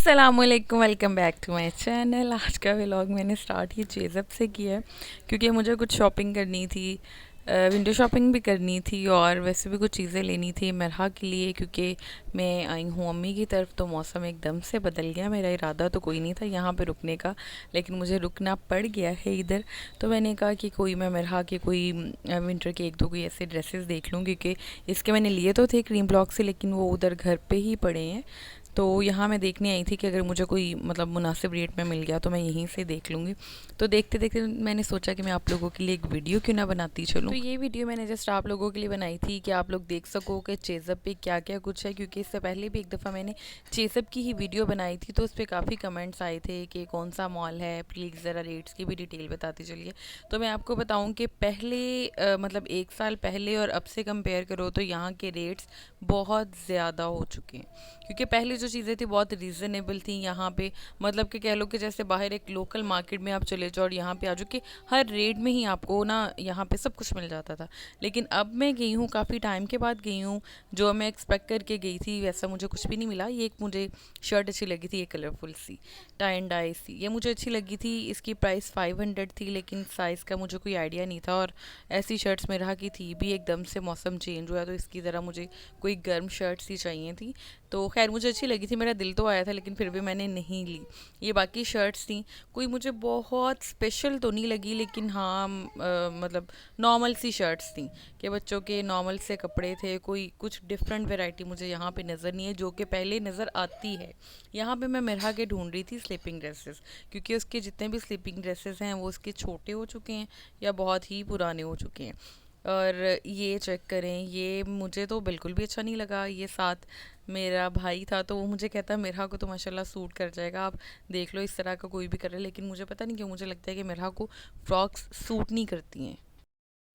अस्सलामुअलैकुम, welcome back to my channel. आज का व्लॉग मैंने स्टार्ट ही चेज़अप से किया है क्योंकि मुझे कुछ शॉपिंग करनी थी। विंडो शॉपिंग भी करनी थी और वैसे भी कुछ चीज़ें लेनी थी मेरा के लिए, क्योंकि मैं आई हूँ अम्मी की तरफ तो मौसम एकदम से बदल गया। मेरा इरादा तो कोई नहीं था यहाँ पे रुकने का, लेकिन मुझे रुकना पड़ गया है इधर। तो मैंने कहा कि कोई मैं मेरा के कोई विंटर के एक दो कोई ऐसे ड्रेसेस देख लूँ, क्योंकि इसके मैंने लिए तो थे क्रीम ब्लॉक से, लेकिन वो उधर घर पे ही पड़े हैं। तो यहाँ मैं देखने आई थी कि अगर मुझे कोई मतलब मुनासिब रेट में मिल गया तो मैं यहीं से देख लूँगी। तो देखते देखते मैंने सोचा कि मैं आप लोगों के लिए एक वीडियो क्यों ना बनाती चलूँ। तो ये वीडियो मैंने जस्ट आप लोगों के लिए बनाई थी कि आप लोग देख सको कि चेज़अप पे क्या क्या कुछ है, क्योंकि इससे पहले भी एक दफ़ा मैंने चेज़अप की ही वीडियो बनाई थी तो उस पर काफ़ी कमेंट्स आए थे कि कौन सा मॉल है, प्लीज़ ज़रा रेट्स की भी डिटेल बताती चलिए। तो मैं आपको बताऊँ कि पहले मतलब एक साल पहले और अब से कंपेयर करो तो यहाँ के रेट्स बहुत ज़्यादा हो चुके हैं। क्योंकि पहले जो चीज़ें थी बहुत रीज़नेबल थी यहाँ पे, मतलब कि कह लो कि जैसे बाहर एक लोकल मार्केट में आप चले जाओ और यहाँ पे आ जाओ कि हर रेट में ही आपको ना यहाँ पे सब कुछ मिल जाता था। लेकिन अब मैं गई हूँ, काफ़ी टाइम के बाद गई हूँ, जो मैं एक्सपेक्ट करके गई थी वैसा मुझे कुछ भी नहीं मिला। ये एक मुझे शर्ट अच्छी लगी थी, ये कलरफुल सी टाई एंड डाई सी, ये मुझे अच्छी लगी थी। इसकी प्राइस 500 थी, लेकिन साइज़ का मुझे कोई आइडिया नहीं था। और ऐसी शर्ट्स मेरा की थी भी, एकदम से मौसम चेंज हुआ तो इसकी ज़रा मुझे कोई गर्म शर्ट्स ही चाहिए थी। तो खैर मुझे अच्छी लगी थी, मेरा दिल तो आया था, लेकिन फिर भी मैंने नहीं ली। ये बाकी शर्ट्स थी, कोई मुझे बहुत स्पेशल तो नहीं लगी, लेकिन हाँ मतलब नॉर्मल सी शर्ट्स थी कि बच्चों के नॉर्मल से कपड़े थे। कोई कुछ डिफरेंट वैरायटी मुझे यहाँ पे नज़र नहीं है जो कि पहले नज़र आती है। यहाँ पे मैं मेरा के ढूंढ रही थी स्लीपिंग ड्रेसेस, क्योंकि उसके जितने भी स्लीपिंग ड्रेसेस हैं वो उसके छोटे हो चुके हैं या बहुत ही पुराने हो चुके हैं। और ये चेक करें, ये मुझे तो बिल्कुल भी अच्छा नहीं लगा। ये साथ मेरा भाई था तो वो मुझे कहता मेरा को तो माशाल्लाह सूट कर जाएगा, आप देख लो इस तरह का कोई भी करे। लेकिन मुझे पता नहीं क्यों मुझे लगता है कि मेरा को फ्रॉक्स सूट नहीं करती हैं।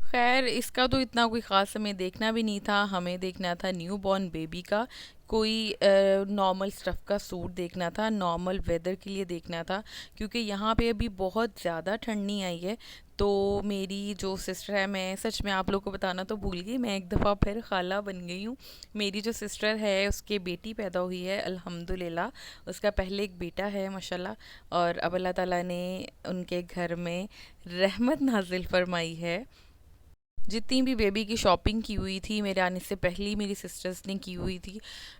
खैर इसका तो इतना कोई ख़ास हमें देखना भी नहीं था, हमें देखना था न्यू बॉर्न बेबी का कोई नॉर्मल स्टफ़ का सूट देखना था, नॉर्मल वेदर के लिए देखना था, क्योंकि यहाँ पे अभी बहुत ज़्यादा ठंड नहीं आई है। तो मेरी जो सिस्टर है, मैं सच में आप लोगों को बताना तो भूल गई, मैं एक दफ़ा फिर खाला बन गई हूँ। मेरी जो सिस्टर है उसके बेटी पैदा हुई है अल्हम्दुलिल्लाह, उसका पहले एक बेटा है माशाल्लाह। और अब अल्लाह ताला ने उनके घर में रहमत नाजिल फरमाई है। जितनी भी बेबी की शॉपिंग की हुई थी मेरे आने से पहले ही मेरी सिस्टर्स ने की हुई थी।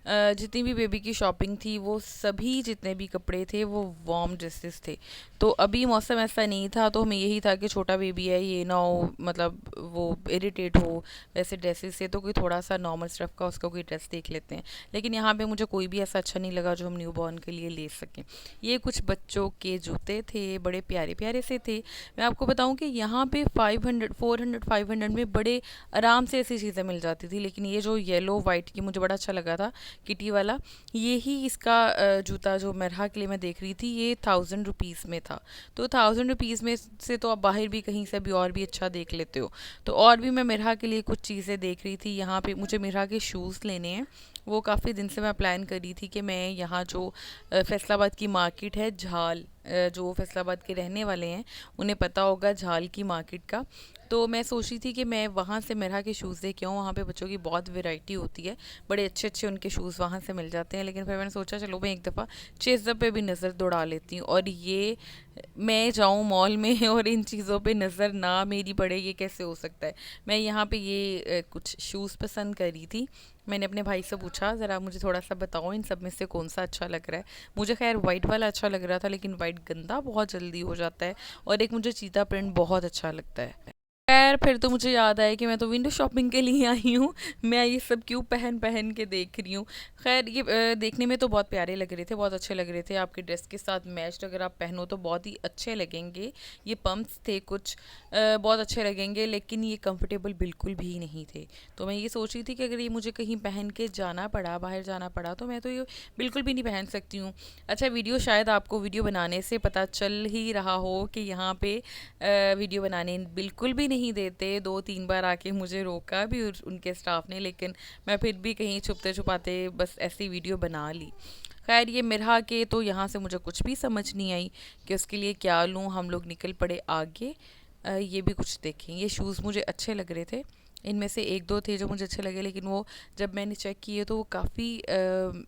जितनी भी बेबी की शॉपिंग थी वो सभी जितने भी कपड़े थे वो वार्म ड्रेसेस थे। तो अभी मौसम ऐसा नहीं था तो हमें यही था कि छोटा बेबी है, ये ना हो मतलब वो इरिटेट हो वैसे ड्रेसेस से, तो कोई थोड़ा सा नॉर्मल स्टफ़ का उसका कोई ड्रेस देख लेते हैं। लेकिन यहाँ पे मुझे कोई भी ऐसा अच्छा नहीं लगा जो हम न्यू बॉर्न के लिए ले सकें। ये कुछ बच्चों के जूते थे, बड़े प्यारे प्यारे से थे। मैं आपको बताऊं कि यहाँ पे 500 400 500 में बड़े आराम से ऐसी चीज़ें मिल जाती थी। लेकिन ये जो येलो वाइट की मुझे बड़ा अच्छा लगा था, किटी वाला, ये ही इसका जूता जो मेरा के लिए मैं देख रही थी, ये 1000 रुपीज़ में था। तो 1000 रुपीज़ में से तो आप बाहर भी कहीं से भी और भी अच्छा देख लेते हो। तो और भी मैं मेरा के लिए कुछ चीज़ें देख रही थी। यहाँ पे मुझे मेरा के शूज़ लेने हैं, वो काफ़ी दिन से मैं प्लान कर रही थी कि मैं यहाँ जो फैसलाबाद की मार्केट है झाल, जो फैसलाबाद के रहने वाले हैं उन्हें पता होगा झाल की मार्केट का। तो मैं सोच रही थी कि मैं वहाँ से मेरा के शूज़ लेके आऊँ, वहाँ पे बच्चों की बहुत वैरायटी होती है, बड़े अच्छे अच्छे उनके शूज़ वहाँ से मिल जाते हैं। लेकिन फिर मैंने सोचा चलो मैं एक दफ़ा चेज़अप पे भी नज़र दौड़ा लेती हूँ। और ये मैं जाऊँ मॉल में और इन चीज़ों पे नज़र ना मेरी पड़े, ये कैसे हो सकता है। मैं यहाँ पे ये कुछ शूज़ पसंद करी थी। मैंने अपने भाई से पूछा ज़रा मुझे थोड़ा सा बताओ इन सब में से कौन सा अच्छा लग रहा है। मुझे खैर वाइट वाला अच्छा लग रहा था, लेकिन वाइट गंदा बहुत जल्दी हो जाता है। और एक मुझे चीता प्रिंट बहुत अच्छा लगता है। खैर फिर तो मुझे याद आया कि मैं तो विंडो शॉपिंग के लिए आई हूँ, मैं ये सब क्यों पहन पहन के देख रही हूँ। खैर ये देखने में तो बहुत प्यारे लग रहे थे, बहुत अच्छे लग रहे थे, आपके ड्रेस के साथ मैच्ड अगर आप पहनो तो बहुत ही अच्छे लगेंगे। ये पम्प्स थे कुछ, बहुत अच्छे लगेंगे, लेकिन ये कंफर्टेबल बिल्कुल भी नहीं थे। तो मैं ये सोच रही थी कि अगर ये मुझे कहीं पहन के जाना पड़ा, बाहर जाना पड़ा, तो मैं तो ये बिल्कुल भी नहीं पहन सकती हूँ। अच्छा वीडियो शायद आपको वीडियो बनाने से पता चल ही रहा हो कि यहाँ पे वीडियो बनाने बिल्कुल भी नहीं देते। 2-3 बार आके मुझे रोका भी उनके स्टाफ ने, लेकिन मैं फिर भी कहीं छुपते छुपाते बस ऐसी वीडियो बना ली। खैर ये मिरहा के तो यहाँ से मुझे कुछ भी समझ नहीं आई कि उसके लिए क्या लूँ। हम लोग निकल पड़े आगे। ये भी कुछ देखें, ये शूज़ मुझे अच्छे लग रहे थे, इनमें से एक दो थे जो मुझे अच्छे लगे, लेकिन वो जब मैंने चेक किए तो वो काफ़ी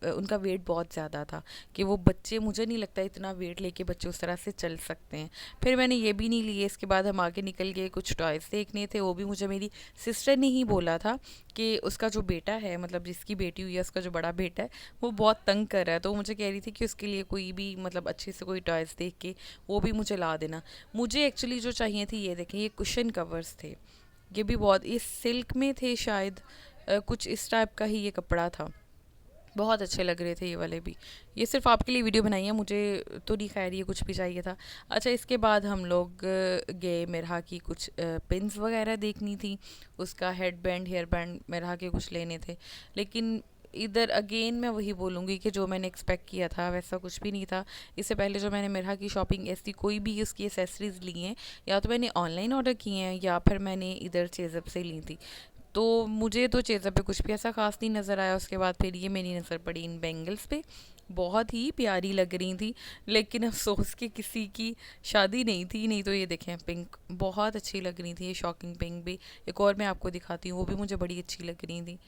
उनका वेट बहुत ज़्यादा था कि वो बच्चे, मुझे नहीं लगता इतना वेट लेके बच्चे उस तरह से चल सकते हैं। फिर मैंने ये भी नहीं लिए। इसके बाद हम आगे निकल गए, कुछ टॉयज़ देखने थे। वो भी मुझे मेरी सिस्टर ने ही बोला था कि उसका जो बेटा है, मतलब जिसकी बेटी हुई है, उसका जो बड़ा बेटा है वो बहुत तंग कर रहा है। तो वो मुझे कह रही थी कि उसके लिए कोई भी मतलब अच्छे से कोई टॉयज़ देख के वो भी मुझे ला देना। मुझे एक्चुअली जो चाहिए थी, ये देखें, ये कुशन कवर्स थे। ये भी बहुत, ये सिल्क में थे शायद, कुछ इस टाइप का ही ये कपड़ा था। बहुत अच्छे लग रहे थे ये वाले भी। ये सिर्फ आपके लिए वीडियो बनाई है, मुझे तो नहीं खैर ये कुछ भी चाहिए था। अच्छा, इसके बाद हम लोग गए, मेरहा की कुछ पिन्स वगैरह देखनी थी। उसका हेड बैंड, हेयर बैंड मेरहा के कुछ लेने थे। लेकिन इधर अगेन मैं वही बोलूँगी कि जो मैंने एक्सपेक्ट किया था वैसा कुछ भी नहीं था। इससे पहले जो मैंने मेरहा की शॉपिंग ऐसी कोई भी उसकी एसेसरीज़ ली हैं, या तो मैंने ऑनलाइन ऑर्डर की हैं या फिर मैंने इधर चेज़अप से ली थी। तो मुझे तो चेज़अप पे कुछ भी ऐसा ख़ास नहीं नज़र आया। उसके बाद फिर ये मेरी नज़र पड़ी इन बैंगल्स पे, बहुत ही प्यारी लग रही थी। लेकिन अफसोस कि किसी की शादी नहीं थी, नहीं तो ये देखें पिंक बहुत अच्छी लग रही थी। ये शॉकिंग पिंक भी एक और मैं आपको दिखाती हूँ, वो भी मुझे बड़ी अच्छी लग रही थी।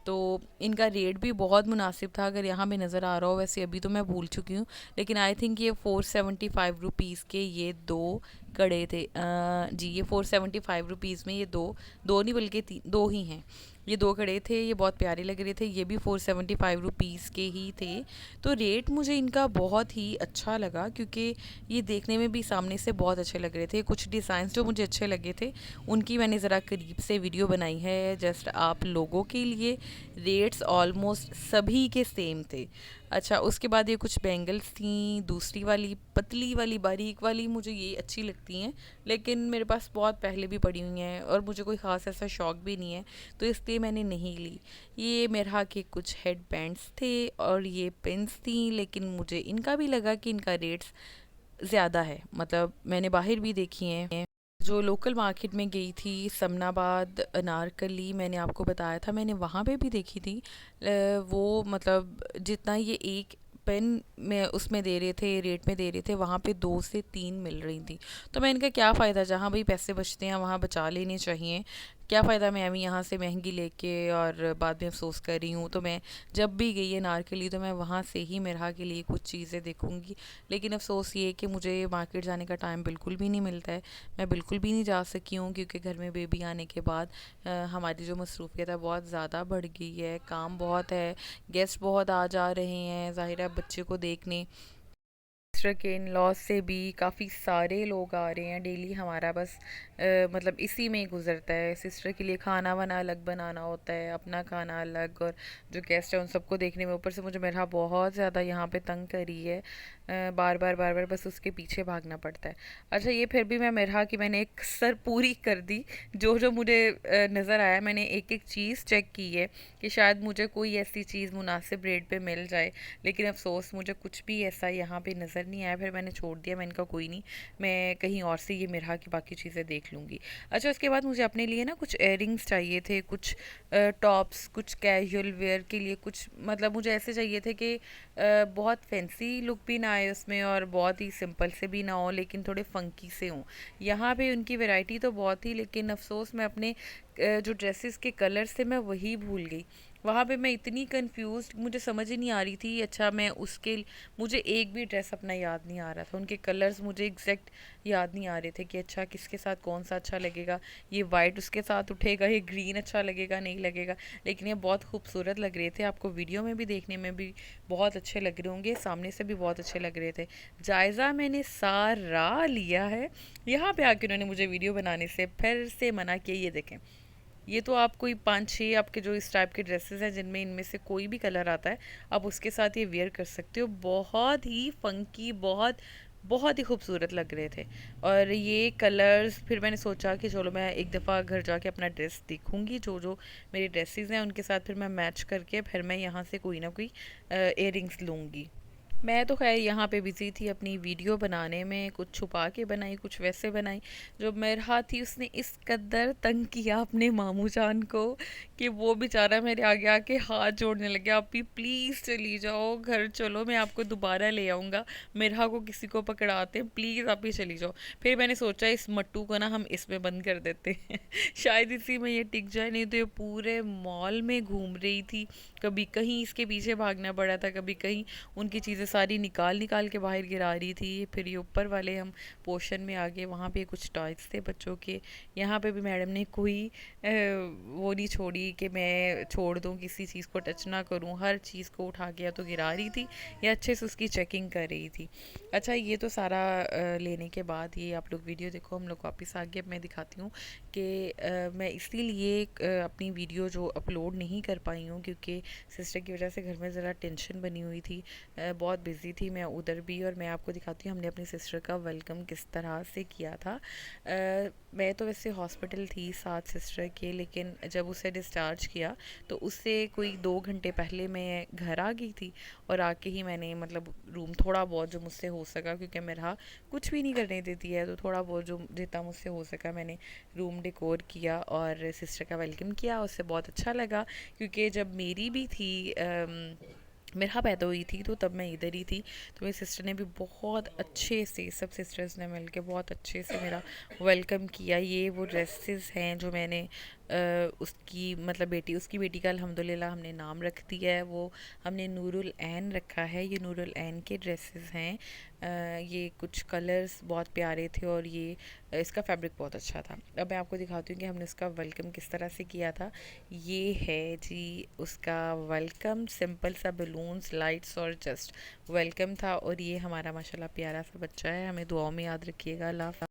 तो इनका रेट भी बहुत मुनासिब था, अगर यहाँ पे नज़र आ रहा हो। वैसे अभी तो मैं भूल चुकी हूँ, लेकिन आई थिंक ये 475 रुपीज़ के ये दो कड़े थे। जी, ये 475 रुपीज़ में ये दो, दो नहीं बल्कि दो ही हैं। ये दो कड़े थे, ये बहुत प्यारे लग रहे थे। ये भी 475 रुपीज़ के ही थे। तो रेट मुझे इनका बहुत ही अच्छा लगा, क्योंकि ये देखने में भी सामने से बहुत अच्छे लग रहे थे। कुछ डिज़ाइंस जो मुझे अच्छे लगे थे उनकी मैंने ज़रा करीब से वीडियो बनाई है जस्ट आप लोगों के लिए। रेट्स ऑलमोस्ट सभी के सेम थे। अच्छा, उसके बाद ये कुछ बैंगल्स थी, दूसरी वाली पतली वाली बारीक वाली मुझे ये अच्छी लगती हैं, लेकिन मेरे पास बहुत पहले भी पड़ी हुई हैं और मुझे कोई ख़ास ऐसा शौक़ भी नहीं है, तो इसलिए मैंने नहीं ली। ये मेरा के कुछ हेड बैंड्स थे और ये पिन्स थी, लेकिन मुझे इनका भी लगा कि इनका रेट्स ज़्यादा है। मतलब मैंने बाहर भी देखी हैं, जो लोकल मार्केट में गई थी समनाबाद अनारकली, मैंने आपको बताया था, मैंने वहाँ पे भी देखी थी। वो मतलब जितना ये एक पेन में उसमें दे रहे थे, रेट में दे रहे थे, वहाँ पे 2 से 3 मिल रही थी। तो मैं इनका क्या फ़ायदा, जहाँ भाई पैसे बचते हैं वहाँ बचा लेने चाहिए। क्या फ़ायदा मैं अभी यहाँ से महंगी लेके और बाद में अफसोस कर रही हूँ। तो मैं जब भी गई है अनारकली तो मैं वहाँ से ही मेरा के लिए कुछ चीज़ें देखूँगी। लेकिन अफसोस ये कि मुझे मार्केट जाने का टाइम बिल्कुल भी नहीं मिलता है। मैं बिल्कुल भी नहीं जा सकी हूँ, क्योंकि घर में बेबी आने के बाद हमारी जो मसरूफ़ियत है बहुत ज़्यादा बढ़ गई है। काम बहुत है, गेस्ट बहुत आ जा रहे हैं, ज़ाहिर है बच्चे को देखने। सिस्टर के इन लॉज से भी काफ़ी सारे लोग आ रहे हैं डेली। हमारा बस मतलब इसी में ही गुजरता है। सिस्टर के लिए खाना वाना अलग बनाना होता है, अपना खाना अलग, और जो गेस्ट है उन सबको देखने में। ऊपर से मुझे मेरा बहुत ज़्यादा यहाँ पे तंग करी है, बार बार बस उसके पीछे भागना पड़ता है। अच्छा, ये फिर भी मैं मेरा कि मैंने एक सर पूरी कर दी। जो जो मुझे नज़र आया, मैंने एक एक चीज़ चेक की है कि शायद मुझे कोई ऐसी चीज़ मुनासिब रेट पे मिल जाए, लेकिन अफसोस मुझे कुछ भी ऐसा यहाँ पे नज़र नहीं आया। फिर मैंने छोड़ दिया, मैंने कहा कोई नहीं, मैं कहीं और से ये मेरा की बाकी चीज़ें देख लूँगी। अच्छा, उसके बाद मुझे अपने लिए ना कुछ इयररिंग्स चाहिए थे, कुछ टॉप्स, कुछ कैजुअल वेयर के लिए, कुछ मतलब मुझे ऐसे चाहिए थे कि बहुत फैंसी लुक भी ना आए उसमें और बहुत ही सिंपल से भी ना हो, लेकिन थोड़े फंकी से हों। यहाँ पे उनकी वैरायटी तो बहुत थी, लेकिन अफसोस मैं अपने जो ड्रेसेस के कलर्स थे मैं वही भूल गई। वहाँ पे मैं इतनी कंफ्यूज, मुझे समझ ही नहीं आ रही थी। अच्छा, मैं उसके मुझे एक भी ड्रेस अपना याद नहीं आ रहा था, उनके कलर्स मुझे एग्जैक्ट याद नहीं आ रहे थे कि अच्छा किसके साथ कौन सा अच्छा लगेगा, ये वाइट उसके साथ उठेगा, ये ग्रीन अच्छा लगेगा नहीं लगेगा। लेकिन ये बहुत खूबसूरत लग रहे थे, आपको वीडियो में भी देखने में भी बहुत अच्छे लग रहे होंगे, सामने से भी बहुत अच्छे लग रहे थे। जायज़ा मैंने सारा लिया है। यहाँ पे आके उन्होंने मुझे वीडियो बनाने से फिर से मना किया। ये देखें, ये तो आप कोई 5-6 आपके जो इस टाइप के ड्रेसेस हैं जिनमें इनमें से कोई भी कलर आता है, आप उसके साथ ये वेयर कर सकते हो। बहुत ही फंकी, बहुत बहुत ही खूबसूरत लग रहे थे। और ये कलर्स, फिर मैंने सोचा कि चलो मैं एक दफ़ा घर जाके अपना ड्रेस देखूँगी, जो जो मेरी ड्रेसेस हैं उनके साथ फिर मैं मैच करके फिर मैं यहाँ से कोई ना कोई इयररिंग्स लूँगी। मैं तो खैर यहाँ पे बिज़ी थी अपनी वीडियो बनाने में, कुछ छुपा के बनाई, कुछ वैसे बनाई। जो मेरा थी उसने इस कदर तंग किया अपने मामू जान को कि वो बेचारा मेरे आगे आके हाथ जोड़ने लग गया, "अभी प्लीज़ चली जाओ, घर चलो, मैं आपको दोबारा ले आऊँगा। मेरा को किसी को पकड़ाते हैं, प्लीज़ आप ही चली जाओ।" फिर मैंने सोचा इस मट्टू को ना हम इसमें बंद कर देते हैं शायद इसी में ये टिक जाए, नहीं तो ये पूरे मॉल में घूम रही थी। कभी कहीं इसके पीछे भागना पड़ा था, कभी कहीं उनकी चीज़ें सारी निकाल निकाल के बाहर गिरा रही थी। फिर ये ऊपर वाले हम पोर्शन में आ गए, वहाँ पे कुछ टॉयज थे बच्चों के। यहाँ पे भी मैडम ने कोई वो नहीं छोड़ी कि मैं छोड़ दूँ, किसी चीज़ को टच ना करूँ। हर चीज़ को उठा के या तो गिरा रही थी या अच्छे से उसकी चेकिंग कर रही थी। अच्छा, ये तो सारा लेने के बाद ये आप लोग वीडियो देखो, हम लोग वापस आ गए। अब मैं दिखाती हूँ कि मैं इसीलिए अपनी वीडियो जो अपलोड नहीं कर पाई हूँ क्योंकि सिस्टर की वजह से घर में ज़रा टेंशन बनी हुई थी। बहुत बिज़ी थी मैं उधर भी। और मैं आपको दिखाती हूँ हमने अपनी सिस्टर का वेलकम किस तरह से किया था। मैं तो वैसे हॉस्पिटल थी साथ सिस्टर के, लेकिन जब उसे डिस्चार्ज किया तो उससे कोई 2 घंटे पहले मैं घर आ गई थी। और आके ही मैंने मतलब रूम थोड़ा बहुत जो मुझसे हो सका, क्योंकि मेरा कुछ भी नहीं करने देती है, तो थोड़ा बहुत जो जितना मुझसे हो सका मैंने रूम डेकोर किया और सिस्टर का वेलकम किया। उससे बहुत अच्छा लगा क्योंकि जब मेरी भी थी मेरा पैदा हुई थी तो तब मैं इधर ही थी। तो मेरी सिस्टर ने भी बहुत अच्छे से, सब सिस्टर्स ने मिलके बहुत अच्छे से मेरा वेलकम किया। ये वो ड्रेसेस हैं जो मैंने उसकी मतलब उसकी बेटी का अल्हम्दुलिल्लाह हमने नाम रख दिया है। वो हमने नूरुल ऐन रखा है। ये नूरुल ऐन के ड्रेसेस हैं। ये कुछ कलर्स बहुत प्यारे थे और ये इसका फैब्रिक बहुत अच्छा था। अब मैं आपको दिखाती हूँ कि हमने उसका वेलकम किस तरह से किया था। ये है जी उसका वेलकम, सिंपल सा बलून्स, लाइट्स और जस्ट वेलकम था। और ये हमारा माशाल्लाह प्यारा सा बच्चा है। हमें दुआओं में याद रखिएगा। अल्लाह।